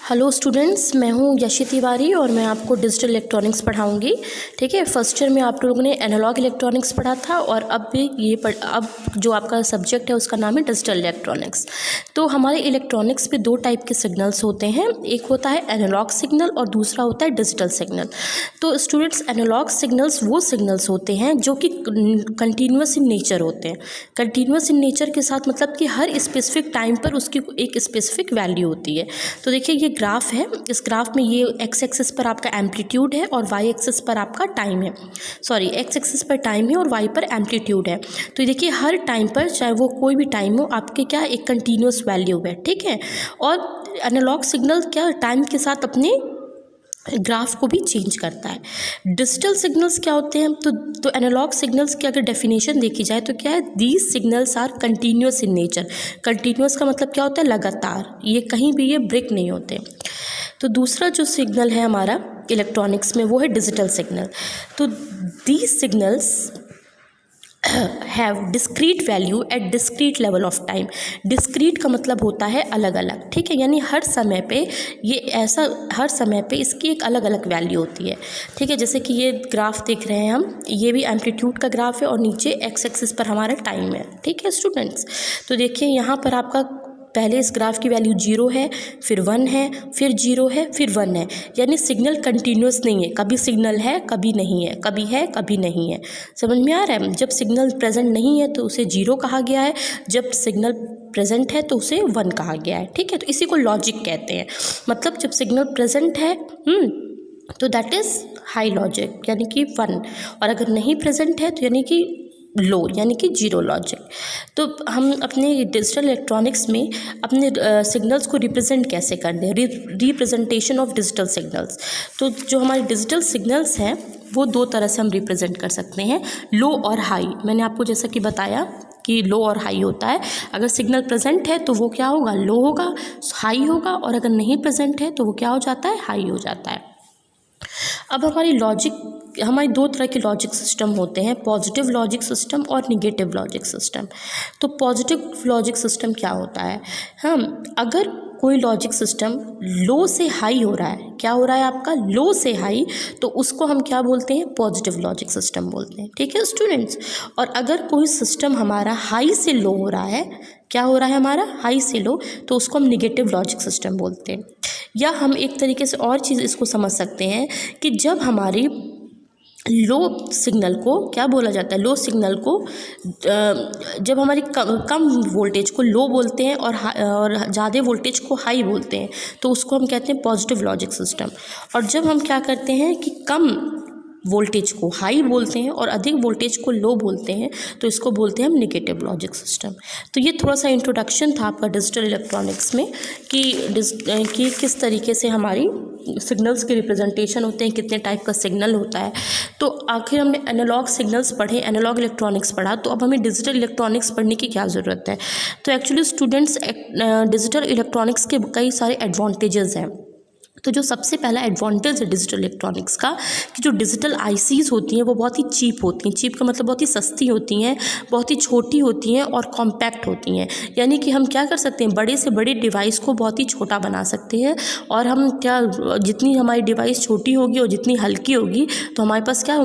Hello students, मैं हूँ यशी तिवारी और मैं आपको डिजिटल इलेक्ट्रॉनिक्स पढ़ाऊँगी। ठीक है, फर्स्ट ईयर में आप लोगों ने एनालॉग इलेक्ट्रॉनिक्स पढ़ा था और अब भी अब जो आपका सब्जेक्ट है उसका नाम है डिजिटल इलेक्ट्रॉनिक्स। तो हमारे इलेक्ट्रॉनिक्स में दो टाइप के सिग्नल्स होते हैं, एक होता है एनालॉग सिग्नल और दूसरा होता है डिजिटल सिग्नल। तो स्टूडेंट्स, एनालॉग सिग्नल्स वो सिग्नल्स होते हैं जो कि कंटिन्यूस इन नेचर होते हैं। कंटिन्यूस इन नेचर के साथ मतलब कि हर स्पेसिफिक टाइम पर उसकी एक स्पेसिफिक वैल्यू होती है। तो देखिए ये ग्राफ है, इस ग्राफ में ये एक्स एक्सिस पर आपका एम्पलीट्यूड है और वाई एक्सिस पर आपका टाइम है। सॉरी, एक्स एक्सिस पर टाइम है और वाई पर एम्पलीट्यूड है। तो देखिए हर टाइम पर, चाहे वो कोई भी टाइम हो, आपके क्या एक कंटिन्यूस वैल्यू है। ठीक है, और एनालॉग सिग्नल क्या टाइम के साथ अपने ग्राफ को भी चेंज करता है। डिजिटल सिग्नल्स क्या होते हैं? तो एनालॉग सिग्नल्स की अगर डेफिनेशन देखी जाए तो क्या है, these signals are continuous in nature. Continuous का मतलब क्या होता है? लगातार, ये कहीं भी ये ब्रेक नहीं होते। तो दूसरा जो सिग्नल है हमारा इलेक्ट्रॉनिक्स में वो है डिजिटल सिग्नल। तो these signals have discrete value at discrete level of time. Discrete का मतलब होता है अलग अलग। ठीक है, यानी हर समय पे ये ऐसा, हर समय पे इसकी एक अलग अलग वैल्यू होती है। ठीक है, जैसे कि ये ग्राफ देख रहे हैं हम, ये भी एम्पलीट्यूड का ग्राफ है और नीचे एक्स एक्सिस पर हमारा टाइम है। ठीक है स्टूडेंट्स, तो देखिए यहाँ पर आपका पहले इस ग्राफ की वैल्यू 0 है, फिर 1 है, फिर 0 है, फिर 1 है। यानी सिग्नल कंटिन्यूस नहीं है, कभी सिग्नल है कभी नहीं है, कभी है कभी नहीं है। समझ में आ रहा है? जब सिग्नल प्रेजेंट नहीं है तो उसे 0 कहा गया है, जब सिग्नल प्रेजेंट है तो उसे 1 कहा गया है। ठीक है, तो इसी को लॉजिक कहते हैं। मतलब जब सिग्नल प्रेजेंट है तो दैट इज़ हाई लॉजिक यानी कि 1, और अगर नहीं प्रेजेंट है तो यानी कि लो यानी कि 0 लॉजिक। तो हम अपने डिजिटल इलेक्ट्रॉनिक्स में अपने सिग्नल्स को रिप्रेजेंट कैसे करते हैं? Representation of digital signals. तो जो हमारे डिजिटल सिग्नल्स हैं वो दो तरह से हम रिप्रेजेंट कर सकते हैं, लो और हाई। मैंने आपको जैसा कि बताया कि लो और हाई होता है। अगर सिग्नल प्रेजेंट है तो वो क्या होगा? लो होगा, हाई होगा, और अगर नहीं प्रेजेंट है तो वो क्या हो जाता है? हाई हो जाता है। अब हमारी दो तरह के लॉजिक सिस्टम होते हैं, पॉजिटिव लॉजिक सिस्टम और निगेटिव लॉजिक सिस्टम। तो पॉजिटिव लॉजिक सिस्टम क्या होता है? अगर कोई लॉजिक सिस्टम लो से हाई हो रहा है, क्या हो रहा है आपका? लो से हाई, तो उसको हम क्या बोलते हैं? पॉजिटिव लॉजिक सिस्टम बोलते हैं। ठीक है स्टूडेंट्स, और अगर कोई सिस्टम हमारा हाई से लो हो रहा है, क्या हो रहा है हमारा? हाई से लो, तो उसको हम निगेटिव लॉजिक सिस्टम बोलते हैं। या हम एक तरीके से और चीज़ इसको समझ सकते हैं कि जब हमारी लो सिग्नल को क्या बोला जाता है? लो सिग्नल को जब हमारी कम वोल्टेज को लो बोलते हैं और ज़्यादा वोल्टेज को हाई बोलते हैं, तो उसको हम कहते हैं पॉजिटिव लॉजिक सिस्टम। और जब हम क्या करते हैं कि कम वोल्टेज को हाई बोलते हैं और अधिक वोल्टेज को लो बोलते हैं, तो इसको बोलते हैं हम निगेटिव लॉजिक सिस्टम। तो ये थोड़ा सा इंट्रोडक्शन था आपका डिजिटल इलेक्ट्रॉनिक्स में कि किस तरीके से हमारी सिग्नल्स के रिप्रेजेंटेशन होते हैं, कितने टाइप का सिग्नल होता है। तो आखिर हमने एनालॉग सिग्नल्स पढ़े, एनालॉग इलेक्ट्रॉनिक्स पढ़ा, तो अब हमें डिजिटल इलेक्ट्रॉनिक्स पढ़ने की क्या ज़रूरत है? तो एक्चुअली स्टूडेंट्स, डिजिटल इलेक्ट्रॉनिक्स के कई सारे एडवांटेजेस हैं। तो जो सबसे पहला एडवांटेज है डिजिटल इलेक्ट्रॉनिक्स का, कि जो डिजिटल आईसीज़ होती हैं वो बहुत ही चीप होती हैं। चीप का मतलब बहुत ही सस्ती होती हैं, बहुत ही छोटी होती हैं और कॉम्पैक्ट होती हैं। यानी कि हम क्या कर सकते हैं? बड़े से बड़े डिवाइस को बहुत ही छोटा बना सकते हैं। और हम क्या, जितनी हमारी डिवाइस छोटी होगी और जितनी हल्की होगी, तो हमारे पास क्या,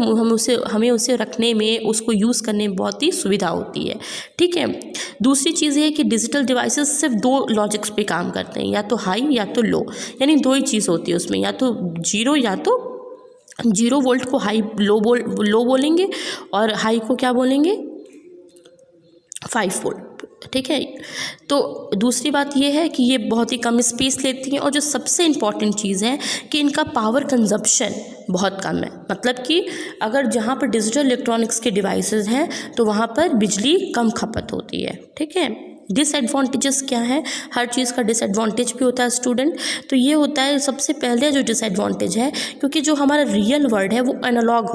हमें उसे रखने में, उसको यूज़ करने में बहुत ही सुविधा होती है। ठीक है, दूसरी चीज़ ये है कि डिजिटल डिवाइसेस सिर्फ दो लॉजिक्स पे काम करते हैं, या तो हाई या तो लो। यानी दो ही चीज़ होती है उसमें, या तो 0 या तो 0 वोल्ट को हाई लो बोलेंगे और हाई को क्या बोलेंगे? 5 वोल्ट। ठीक है, तो दूसरी बात यह है कि ये बहुत ही कम स्पेस लेती हैं, और जो सबसे इम्पॉर्टेंट चीज़ है कि इनका पावर कंजप्शन बहुत कम है। मतलब कि अगर जहाँ पर डिजिटल इलेक्ट्रॉनिक्स के डिवाइसेस हैं तो वहाँ पर बिजली कम खपत होती है। ठीक है, डिसएडवांटेजेस क्या है? हर चीज़ का डिसएडवांटेज भी होता है स्टूडेंट। तो ये होता है सबसे पहले जो डिसएडवांटेज है, क्योंकि जो हमारा रियल वर्ल्ड है वो एनालॉग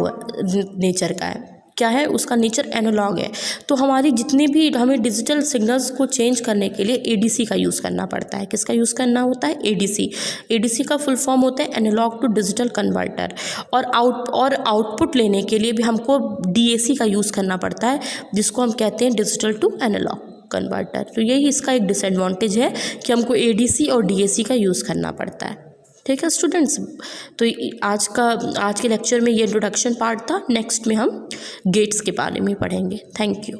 नेचर का है। क्या है? उसका नेचर एनालॉग है। तो हमारी जितने भी, हमें डिजिटल सिग्नल्स को चेंज करने के लिए एडीसी का यूज़ करना पड़ता है। किसका यूज़ करना होता है? एडीसी। एडीसी का फुल फॉर्म होता है एनालॉग टू डिजिटल कन्वर्टर। और आउटपुट लेने के लिए भी हमको डीएसी का यूज़ करना पड़ता है, जिसको हम कहते हैं डिजिटल टू एनालॉग। कन्वर्टर। तो यही इसका एक डिसएडवांटेज है कि हमको एडीसी और डीएसी का यूज़ करना पड़ता है। ठीक है स्टूडेंट्स, तो आज के लेक्चर में ये इंट्रोडक्शन पार्ट था। नेक्स्ट में हम गेट्स के बारे में पढ़ेंगे। Thank you.